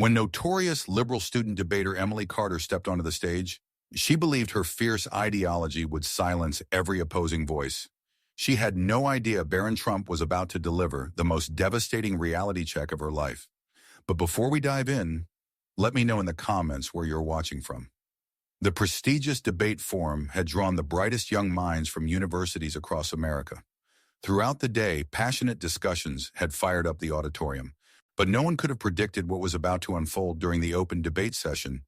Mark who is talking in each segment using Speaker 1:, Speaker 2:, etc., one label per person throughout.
Speaker 1: When notorious liberal student debater Emily Carter stepped onto the stage, she believed her fierce ideology would silence every opposing voice. She had no idea Barron Trump was about to deliver the most devastating reality check of her life. But before we dive in, let me know in the comments where you're watching from. The prestigious debate forum had drawn the brightest young minds from universities across America. Throughout the day, passionate discussions had fired up the auditorium, but no one could have predicted what was about to unfold during the open debate session,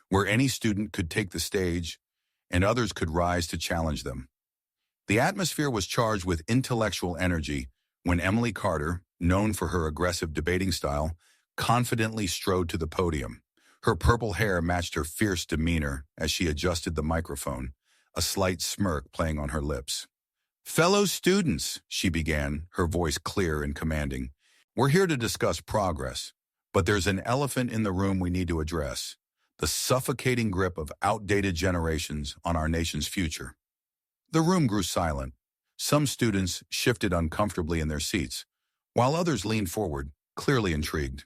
Speaker 1: where any student could take the stage and others could rise to challenge them. The atmosphere was charged with intellectual energy when Emily Carter, known for her aggressive debating style, confidently strode to the podium. Her purple hair matched her fierce demeanor as she adjusted the microphone, a slight smirk playing on her lips. "Fellow students," she began, her voice clear and commanding, "we're here to discuss progress, but there's an elephant in the room we need to address: the suffocating grip of outdated generations on our nation's future." The room grew silent. Some students shifted uncomfortably in their seats, while others leaned forward, clearly intrigued.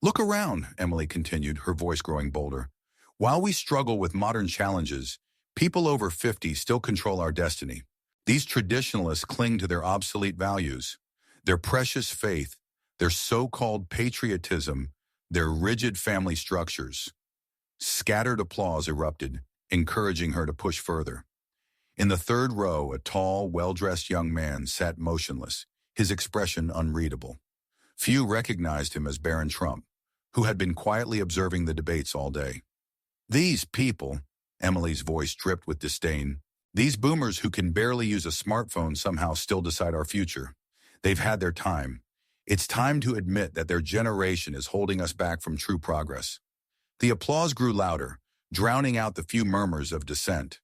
Speaker 1: "Look around," Emily continued, her voice growing bolder. "While we struggle with modern challenges, people over 50 still control our destiny. These traditionalists cling to their obsolete values, their precious faith, their so-called patriotism, their rigid family structures." Scattered applause erupted, encouraging her to push further. In the third row, a tall, well-dressed young man sat motionless, his expression unreadable. Few recognized him as Barron Trump, who had been quietly observing the debates all day. "These people," Emily's voice dripped with disdain, "these boomers who can barely use a smartphone somehow still decide our future. They've had their time. It's time to admit that their generation is holding us back from true progress." The applause grew louder, drowning out the few murmurs of dissent.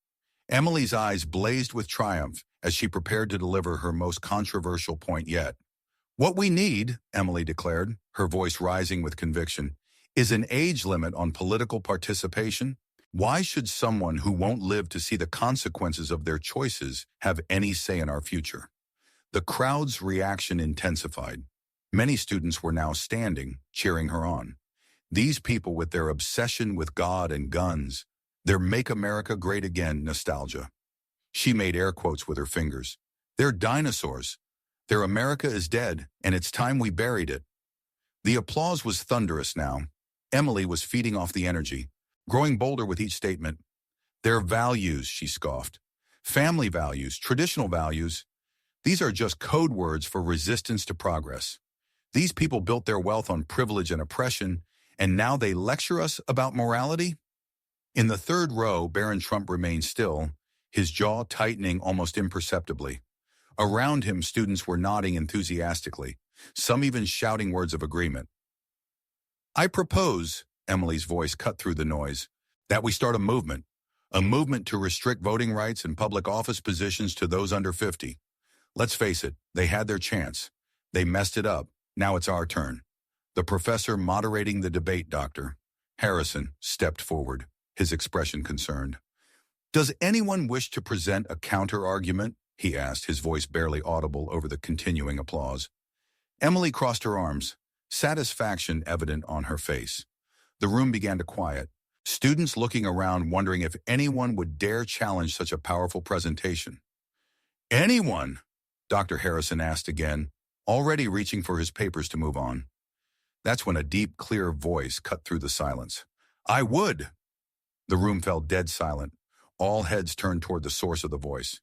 Speaker 1: Emily's eyes blazed with triumph as she prepared to deliver her most controversial point yet. "What we need," Emily declared, her voice rising with conviction, "is an age limit on political participation. Why should someone who won't live to see the consequences of their choices have any say in our future?" The crowd's reaction intensified. Many students were now standing, cheering her on. These people, with their obsession with God and guns, their "Make America Great Again" nostalgia. She made air quotes with her fingers. "They're dinosaurs. Their America is dead, and it's time we buried it." The applause was thunderous now. Emily was feeding off the energy, growing bolder with each statement. "Their values," she scoffed. "Family values, traditional values. These are just code words for resistance to progress. These people built their wealth on privilege and oppression, and now they lecture us about morality?" In the third row, Barron Trump remained still, his jaw tightening almost imperceptibly. Around him, students were nodding enthusiastically, some even shouting words of agreement. "I propose," Emily's voice cut through the noise, "that we start a movement to restrict voting rights and public office positions to those under 50. Let's face it, they had their chance. They messed it up. Now it's our turn." The professor moderating the debate, Dr. Harrison, stepped forward, his expression concerned. "Does anyone wish to present a counter-argument?" he asked, his voice barely audible over the continuing applause. Emily crossed her arms, satisfaction evident on her face. The room began to quiet, students looking around wondering if anyone would dare challenge such a powerful presentation. "Anyone?" Dr. Harrison asked again, already reaching for his papers to move on. That's when a deep, clear voice cut through the silence. "I would." The room fell dead silent. All heads turned toward the source of the voice.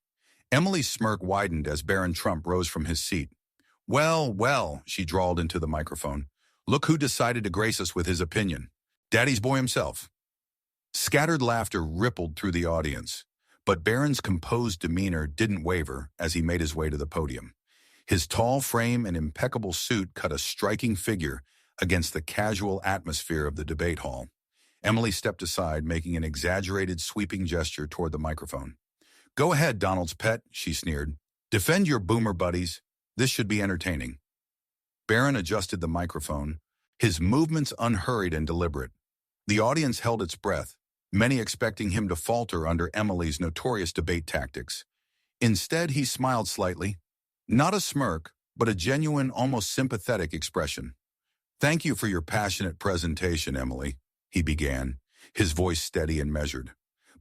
Speaker 1: Emily's smirk widened as Barron Trump rose from his seat. "Well, well," she drawled into the microphone. "Look who decided to grace us with his opinion. Daddy's boy himself." Scattered laughter rippled through the audience, but Barron's composed demeanor didn't waver as he made his way to the podium. His tall frame and impeccable suit cut a striking figure against the casual atmosphere of the debate hall. Emily stepped aside, making an exaggerated, sweeping gesture toward the microphone. "Go ahead, Donald's pet," she sneered. "Defend your boomer buddies. This should be entertaining." Barron adjusted the microphone, his movements unhurried and deliberate. The audience held its breath, many expecting him to falter under Emily's notorious debate tactics. Instead, he smiled slightly, not a smirk, but a genuine, almost sympathetic expression. Thank you for your passionate presentation, Emily, he began, his voice steady and measured.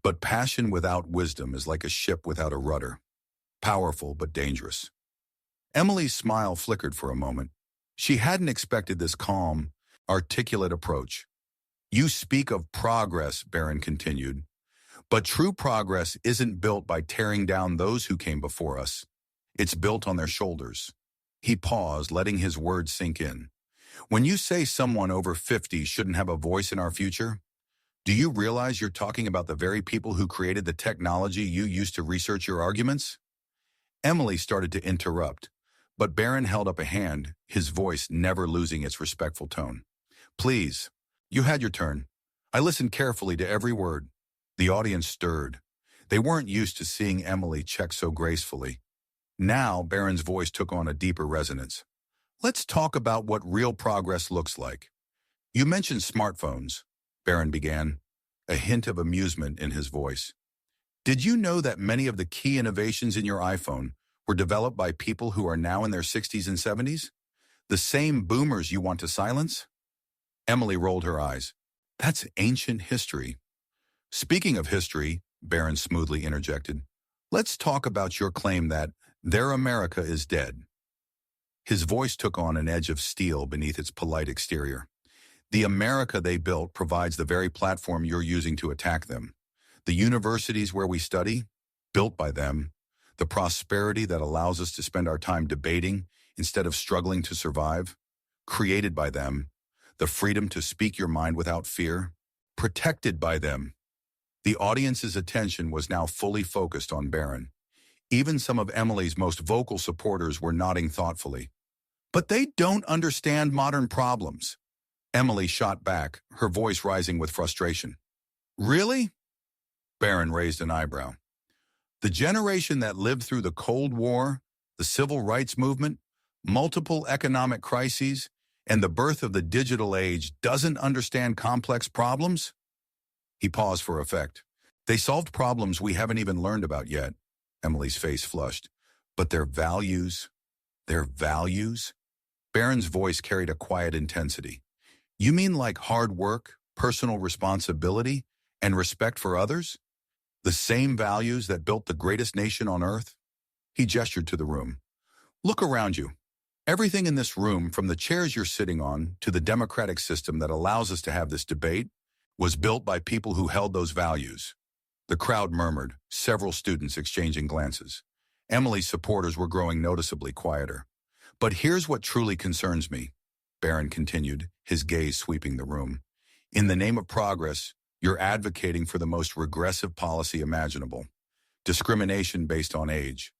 Speaker 1: But passion without wisdom is like a ship without a rudder, powerful but dangerous. Emily's smile flickered for a moment. She hadn't expected this calm, articulate approach. You speak of progress, Barron continued, but true progress isn't built by tearing down those who came before us. It's built on their shoulders. He paused, letting his words sink in. When you say someone over 50 shouldn't have a voice in our future, do you realize you're talking about the very people who created the technology you used to research your arguments? Emily started to interrupt, but Barron held up a hand, his voice never losing its respectful tone. Please, you had your turn. I listened carefully to every word. The audience stirred. They weren't used to seeing Emily check so gracefully. Now, Barron's voice took on a deeper resonance. Let's talk about what real progress looks like. You mentioned smartphones, Barron began, a hint of amusement in his voice. Did you know that many of the key innovations in your iPhone were developed by people who are now in their 60s and 70s? The same boomers you want to silence? Emily rolled her eyes. That's ancient history. Speaking of history, Barron smoothly interjected, let's talk about your claim that their America is dead. His voice took on an edge of steel beneath its polite exterior. The America they built provides the very platform you're using to attack them. The universities where we study, built by them. The prosperity that allows us to spend our time debating instead of struggling to survive, created by them. The freedom to speak your mind without fear, protected by them. The audience's attention was now fully focused on Barron. Even some of Emily's most vocal supporters were nodding thoughtfully. But they don't understand modern problems. Emily shot back, her voice rising with frustration. Really? Barron raised an eyebrow. The generation that lived through the Cold War, the Civil Rights Movement, multiple economic crises, and the birth of the digital age doesn't understand complex problems? He paused for effect. They solved problems we haven't even learned about yet. Emily's face flushed. But their values? Barron's voice carried a quiet intensity. You mean like hard work, personal responsibility, and respect for others? The same values that built the greatest nation on earth? He gestured to the room. Look around you. Everything in this room, from the chairs you're sitting on to the democratic system that allows us to have this debate, was built by people who held those values. The crowd murmured, several students exchanging glances. Emily's supporters were growing noticeably quieter. But here's what truly concerns me, Barron continued, his gaze sweeping the room. In the name of progress, you're advocating for the most regressive policy imaginable. Discrimination based on age.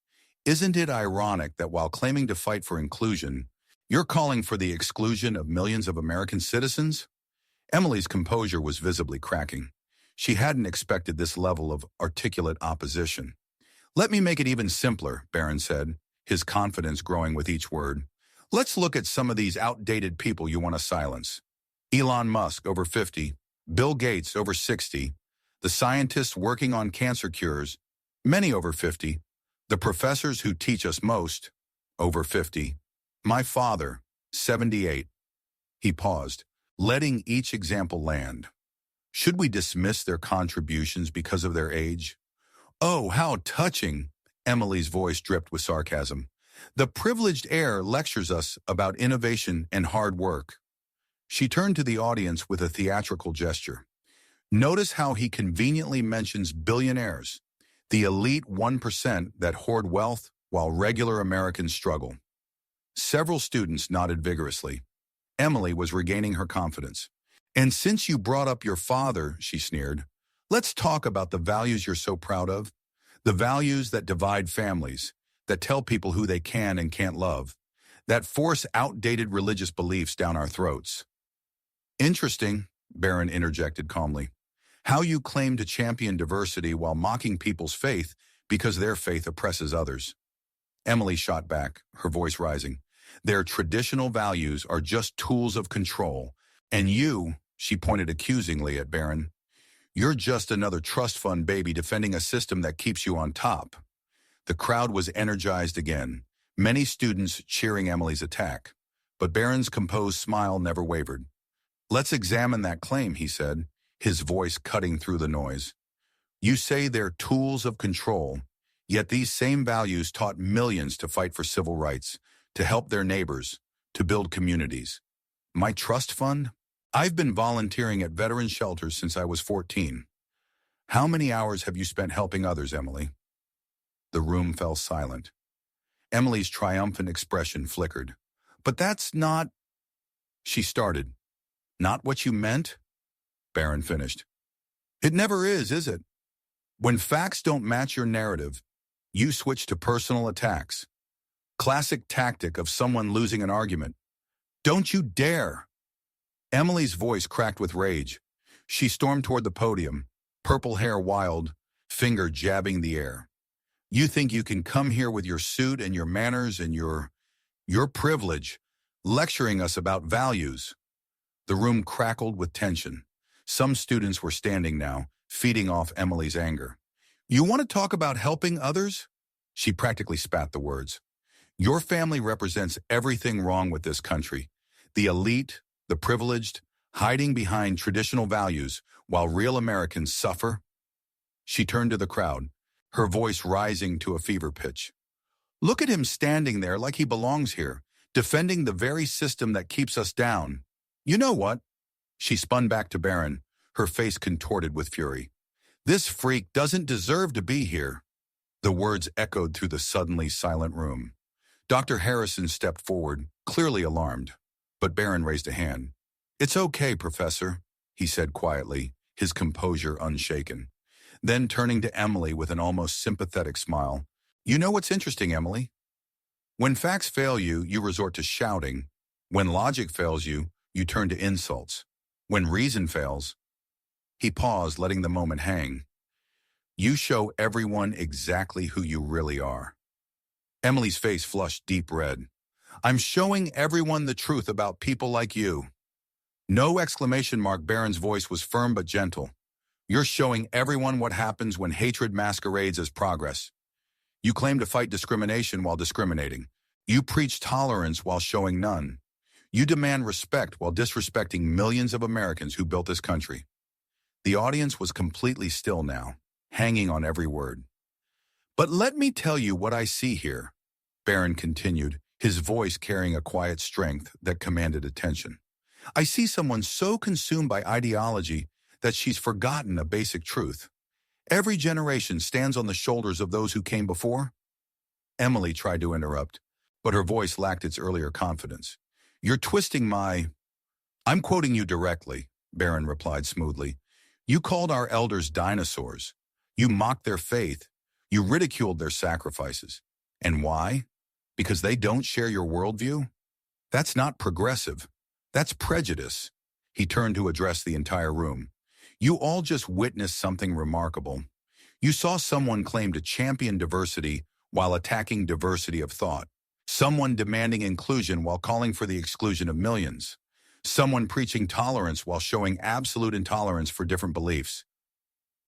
Speaker 1: Isn't it ironic that while claiming to fight for inclusion, you're calling for the exclusion of millions of American citizens? Emily's composure was visibly cracking. She hadn't expected this level of articulate opposition. Let me make it even simpler, Barron said, his confidence growing with each word. Let's look at some of these outdated people you want to silence. Elon Musk, over 50. Bill Gates, over 60. The scientists working on cancer cures, many over 50. The professors who teach us most, over 50. My father, 78. He paused, letting each example land. Should we dismiss their contributions because of their age? Oh, how touching! Emily's voice dripped with sarcasm. The privileged heir lectures us about innovation and hard work. She turned to the audience with a theatrical gesture. Notice how he conveniently mentions billionaires, the elite 1% that hoard wealth while regular Americans struggle. Several students nodded vigorously. Emily was regaining her confidence. And since you brought up your father, she sneered, let's talk about the values you're so proud of. The values that divide families, that tell people who they can and can't love, that force outdated religious beliefs down our throats. Interesting, Barron interjected calmly. How you claim to champion diversity while mocking people's faith because their faith oppresses others. Emily shot back, her voice rising. Their traditional values are just tools of control. And you, she pointed accusingly at Barron, you're just another trust fund baby defending a system that keeps you on top. The crowd was energized again, many students cheering Emily's attack. But Barron's composed smile never wavered. "Let's examine that claim," he said, his voice cutting through the noise. "You say they're tools of control, yet these same values taught millions to fight for civil rights, to help their neighbors, to build communities. My trust fund? I've been volunteering at veteran shelters since I was 14. How many hours have you spent helping others, Emily?" The room fell silent. Emily's triumphant expression flickered. "But that's not—" she started. "Not what you meant?" Barron finished. "It never is it? When facts don't match your narrative, you switch to personal attacks. Classic tactic of someone losing an argument. Don't you dare!" Emily's voice cracked with rage. She stormed toward the podium, purple hair wild, finger jabbing the air. "You think you can come here with your suit and your manners and your privilege, lecturing us about values?" The room crackled with tension. Some students were standing now, feeding off Emily's anger. "You want to talk about helping others?" She practically spat the words. "Your family represents everything wrong with this country. The elite, the privileged, hiding behind traditional values while real Americans suffer." She turned to the crowd, her voice rising to a fever pitch. "Look at him standing there like he belongs here, defending the very system that keeps us down. You know what?" She spun back to Barron, her face contorted with fury. "This freak doesn't deserve to be here." The words echoed through the suddenly silent room. Dr. Harrison stepped forward, clearly alarmed, but Barron raised a hand. "It's okay, Professor," he said quietly, his composure unshaken. Then turning to Emily with an almost sympathetic smile, "You know what's interesting, Emily? When facts fail you, you resort to shouting. When logic fails you, you turn to insults. When reason fails—" He paused, letting the moment hang. "You show everyone exactly who you really are." Emily's face flushed deep red. "I'm showing everyone the truth about people like you." "No!" exclamation mark. Barron's voice was firm but gentle. "You're showing everyone what happens when hatred masquerades as progress. You claim to fight discrimination while discriminating. You preach tolerance while showing none. You demand respect while disrespecting millions of Americans who built this country." The audience was completely still now, hanging on every word. "But let me tell you what I see here," Barron continued, his voice carrying a quiet strength that commanded attention. "I see someone so consumed by ideology that she's forgotten a basic truth. Every generation stands on the shoulders of those who came before." Emily tried to interrupt, but her voice lacked its earlier confidence. "You're twisting my—" "I'm quoting you directly," Barron replied smoothly. "You called our elders dinosaurs. You mocked their faith. You ridiculed their sacrifices. And why? Because they don't share your worldview? That's not progressive. That's prejudice." He turned to address the entire room. "You all just witnessed something remarkable. You saw someone claim to champion diversity while attacking diversity of thought. Someone demanding inclusion while calling for the exclusion of millions. Someone preaching tolerance while showing absolute intolerance for different beliefs."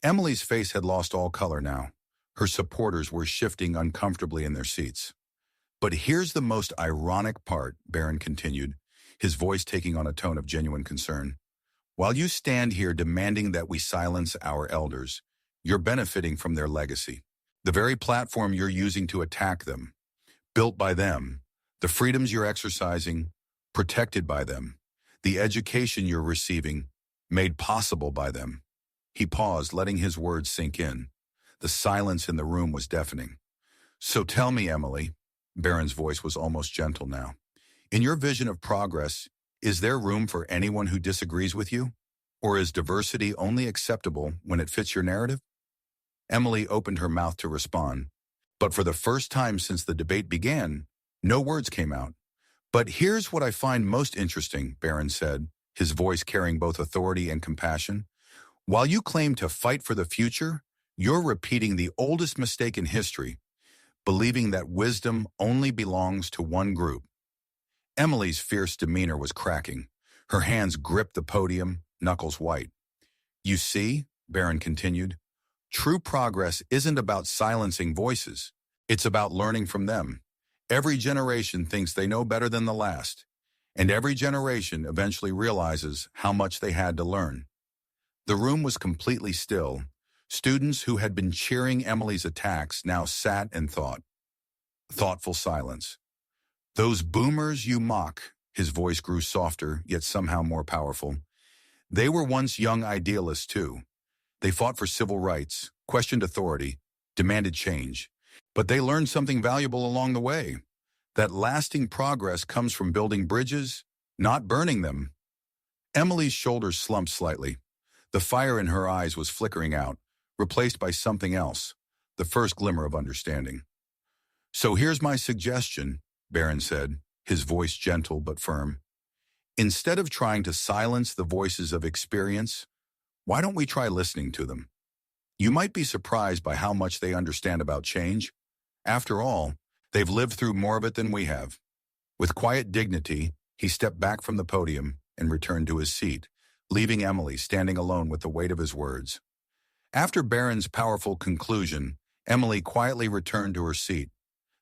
Speaker 1: Emily's face had lost all color now. Her supporters were shifting uncomfortably in their seats. "But here's the most ironic part," Barron continued, his voice taking on a tone of genuine concern. "While you stand here demanding that we silence our elders, you're benefiting from their legacy. The very platform you're using to attack them, built by them, the freedoms you're exercising, protected by them, the education you're receiving, made possible by them." He paused, letting his words sink in. The silence in the room was deafening. "So tell me, Emily," Barron's voice was almost gentle now, "in your vision of progress, is there room for anyone who disagrees with you? Or is diversity only acceptable when it fits your narrative?" Emily opened her mouth to respond, but for the first time since the debate began, no words came out. "But here's what I find most interesting," Barron said, his voice carrying both authority and compassion. "While you claim to fight for the future, you're repeating the oldest mistake in history, believing that wisdom only belongs to one group." Emily's fierce demeanor was cracking. Her hands gripped the podium, knuckles white. "You see," Barron continued, "true progress isn't about silencing voices. It's about learning from them. Every generation thinks they know better than the last. And every generation eventually realizes how much they had to learn. The room was completely still. Students who had been cheering Emily's attacks now sat and thought. Thoughtful silence. Those boomers you mock, his voice grew softer, yet somehow more powerful. They were once young idealists too. They fought for civil rights, questioned authority, demanded change. But they learned something valuable along the way. That lasting progress comes from building bridges, not burning them. Emily's shoulders slumped slightly. The fire in her eyes was flickering out, replaced by something else, the first glimmer of understanding. So here's my suggestion, Barron said, his voice gentle but firm. Instead of trying to silence the voices of experience, why don't we try listening to them? You might be surprised by how much they understand about change. After all, they've lived through more of it than we have. With quiet dignity, he stepped back from the podium and returned to his seat, leaving Emily standing alone with the weight of his words. After Barron's powerful conclusion, Emily quietly returned to her seat.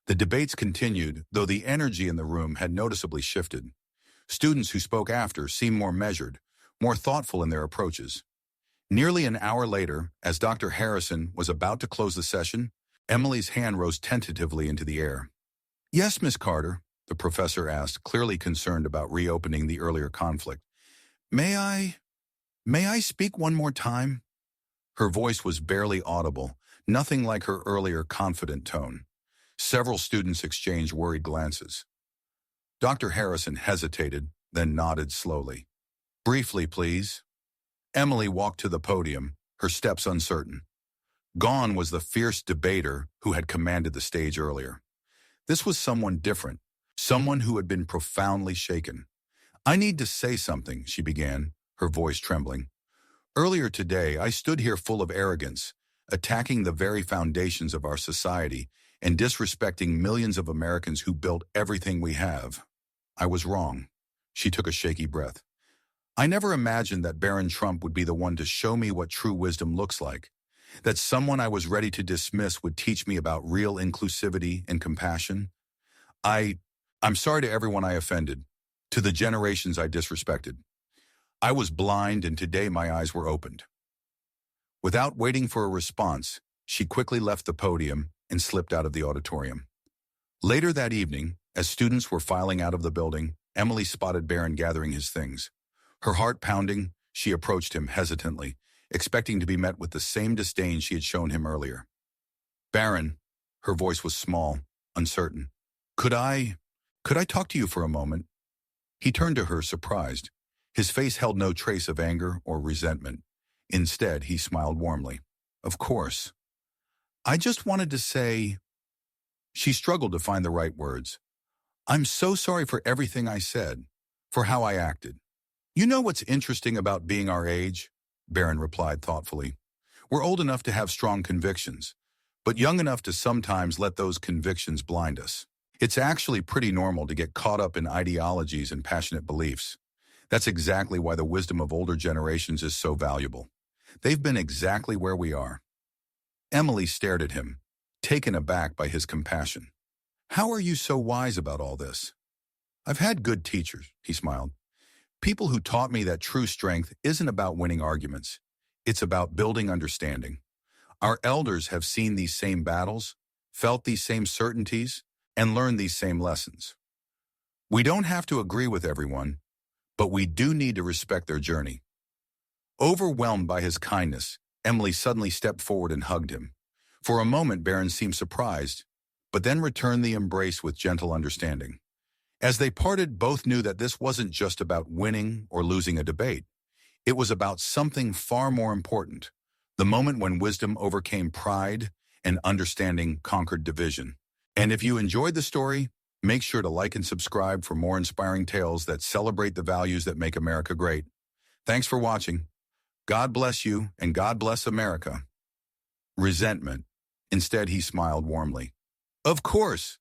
Speaker 1: The debates continued, though the energy in the room had noticeably shifted. Students who spoke after seemed more measured, more thoughtful in their approaches. Nearly an hour later, as Dr. Harrison was about to close the session, Emily's hand rose tentatively into the air. "Yes, Miss Carter," the professor asked, clearly concerned about reopening the earlier conflict. May I speak one more time?" Her voice was barely audible, nothing like her earlier confident tone. Several students exchanged worried glances. Dr. Harrison hesitated, then nodded slowly. "Briefly, please." Emily walked to the podium, her steps uncertain. Gone was the fierce debater who had commanded the stage earlier. This was someone different, someone who had been profoundly shaken. "I need to say something," she began, her voice trembling. "Earlier today, I stood here full of arrogance, attacking the very foundations of our society and disrespecting millions of Americans who built everything we have. I was wrong." She took a shaky breath. "I never imagined that Barron Trump would be the one to show me what true wisdom looks like, that someone I was ready to dismiss would teach me about real inclusivity and compassion. I'm sorry to everyone I offended, to the generations I disrespected. I was blind, and today my eyes were opened." Without waiting for a response, she quickly left the podium and slipped out of the auditorium. Later that evening, as students were filing out of the building, Emily spotted Barron gathering his things. Her heart pounding, she approached him hesitantly, expecting to be met with the same disdain she had shown him earlier. "Barron," her voice was small, uncertain. Could I talk to you for a moment?" He turned to her, surprised. His face held no trace of anger or resentment. Instead, he smiled warmly. "Of course. I just wanted to say..." She struggled to find the right words. "I'm so sorry for everything I said, for how I acted." "You know what's interesting about being our age?" Barron replied thoughtfully. "We're old enough to have strong convictions, but young enough to sometimes let those convictions blind us. It's actually pretty normal to get caught up in ideologies and passionate beliefs. That's exactly why the wisdom of older generations is so valuable. They've been exactly where we are." Emily stared at him, taken aback by his compassion. "How are you so wise about all this?" "I've had good teachers," he smiled. "People who taught me that true strength isn't about winning arguments. It's about building understanding. Our elders have seen these same battles, felt these same certainties, and learned these same lessons. We don't have to agree with everyone, but we do need to respect their journey." Overwhelmed by his kindness, Emily suddenly stepped forward and hugged him. For a moment, Barron seemed surprised, but then returned the embrace with gentle understanding. As they parted, both knew that this wasn't just about winning or losing a debate. It was about something far more important, the moment when wisdom overcame pride and understanding conquered division. And if you enjoyed the story, make sure to like and subscribe for more inspiring tales that celebrate the values that make America great. Thanks for watching. God bless you, and God bless America. Resentment. Instead, he smiled warmly. "Of course.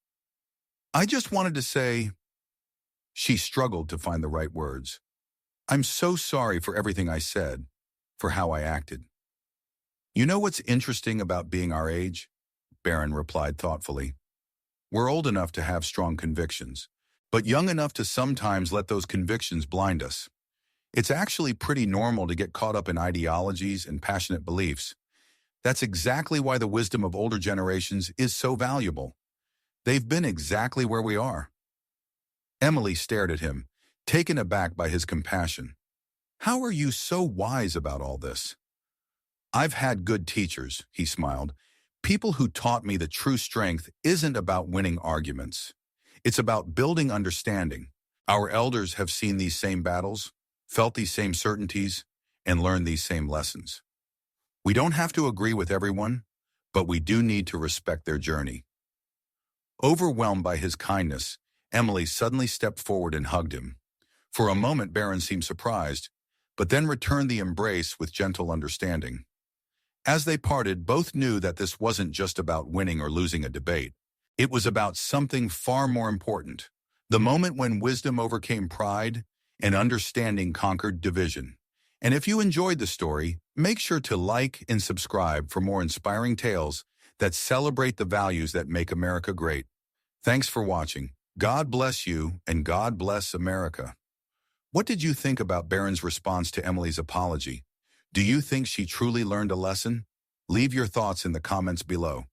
Speaker 1: I just wanted to say..." She struggled to find the right words. "I'm so sorry for everything I said, for how I acted." "You know what's interesting about being our age?" Barron replied thoughtfully. "We're old enough to have strong convictions, but young enough to sometimes let those convictions blind us. It's actually pretty normal to get caught up in ideologies and passionate beliefs. That's exactly why the wisdom of older generations is so valuable. They've been exactly where we are. Emily stared at him, taken aback by his compassion. How are you so wise about all this? I've had good teachers, he smiled. People who taught me that true strength isn't about winning arguments. It's about building understanding. Our elders have seen these same battles, felt these same certainties, and learned these same lessons. We don't have to agree with everyone, but we do need to respect their journey. Overwhelmed by his kindness, Emily suddenly stepped forward and hugged him. For a moment, Barron seemed surprised, but then returned the embrace with gentle understanding. As they parted, both knew that this wasn't just about winning or losing a debate. It was about something far more important, the moment when wisdom overcame pride and understanding conquered division. And if you enjoyed the story, make sure to like and subscribe for more inspiring tales that celebrate the values that make America great. Thanks for watching. God bless you, and God bless America. What did you think about Barron's response to Emily's apology? Do you think she truly learned a lesson? Leave your thoughts in the comments below.